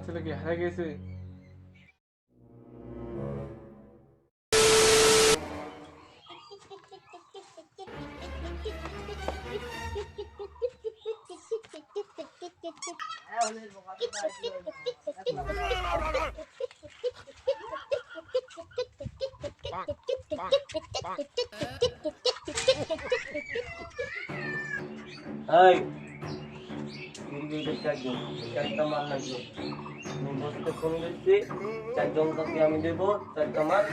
ছেলে কি হারিয়ে গেছে? এই চারটা মাল লাগবে। বসতে ফোন দিচ্ছি, চারজনকে আমি দেবো, চারটা মাল,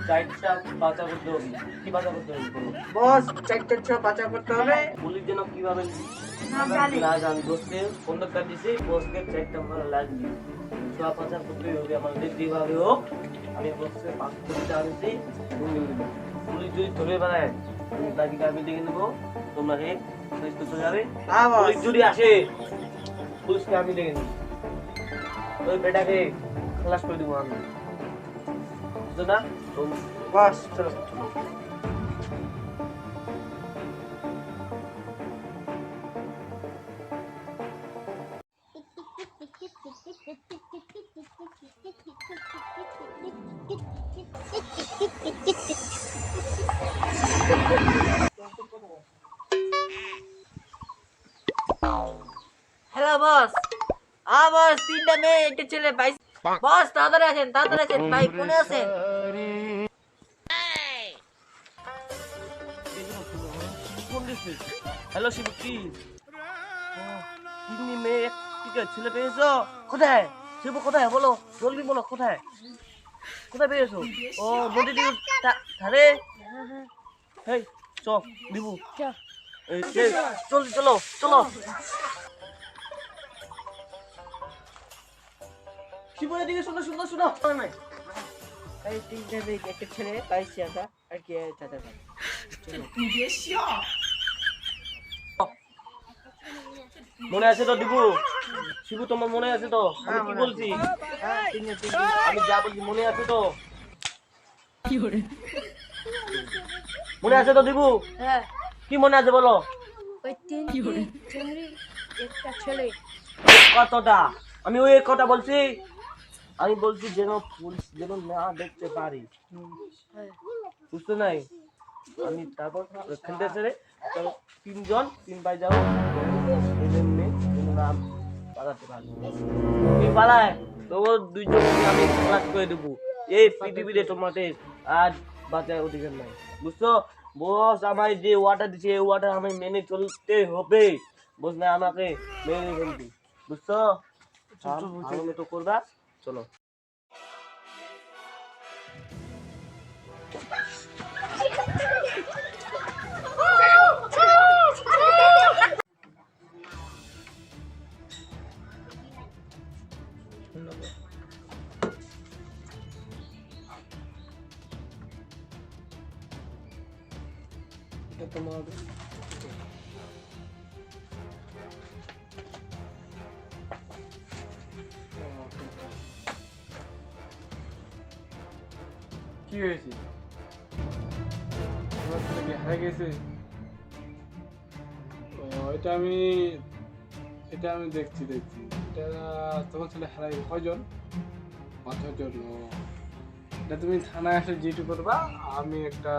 চারটা পাচা করতে হবে। কি পাচা করতে হবে বলো? বস, চারটে ছ পাচা করতে হবে। পুলিশ যেন কিভাবে না জানি। বসতে কন্ডাক্টার দিছি, বসকে চারটা মাল লাগবে। ছোয়া পাচা করতে হবে আমাদের যেভাবে হোক। আমি বসকে পাঁচ করতে আনছি, পুলিশ যদি ধরে বেড়ায় আমি তাদেরকে আমি দেখে নেবো। তোমরা চলে যাবে। পুলিশ যদি আসে, পুলিশকে আমি দেখে নেবো। ওই বেটাকে খালাস করে দেবো আমি, বুঝছো না? বস চলো। Hello boss. বস, তিনটা মেয়ে একটা ছেলে ভাই। বস তাড়াতাড়ি আসেন, তাড়াতাড়ি আসেন ভাই, কোনে আছেন? হ্যালো শিবু, কি তিন মেয়ে একটিকে ছেলে পেয়েছো? কোথায় শিবু? কোথায় বলো, জলদি বলো, কোথায় কোথায় পেয়েছো? ও নদী ধারে। হেই চ দিবু, জলদি চলো চলো। শিবু এদিকে শোনো শোনো শোনো। নাই এই তিনটা মেয়ে একটা ছেলে পাইছি আমরা, আর কি চাচা ভাই। মনে আছে তো দিবু? শিবু তোমার মনে আছে তো আমি কি বলছি? আমি যা বলছি মনে আছে তো? মনে আছে তো দিবু? হ্যাঁ, কি মনে আছে বলো? ওই চিংড়ি একটা ছেলে। কতটা আমি ওই কথা বলছি? আমি বলছি যেন পুলিশ যেন না দেখতে পারি, বুঝতে নাই? আমি তারপর খেলতে ছেড়ে তিনজন তিন ভাই যাবো, নাম পালাতে পারবো। তুমি পালায় তবু দুইজনকে আমি ক্লাস করে দেবো। এই পৃথিবীতে তোমাদের আজ বাঁচার অধিকার নাই, বুঝছো? বস আমায় যে ওয়াটার দিচ্ছে এই ওয়াটার আমি মেনে চলতে হবে, বস না আমাকে মেনে ফেলবে, বুঝছো? ভালো তো করবা, চলো। তোমার কি হয়েছে? তোমার ছেলে কি হারিয়ে গেছে? এটা আমি দেখছি। এটা তোমার ছেলে হারাই কয়জন? 5-6 জন। এটা তুমি থানায় এসে জিডি করবা। আমি একটা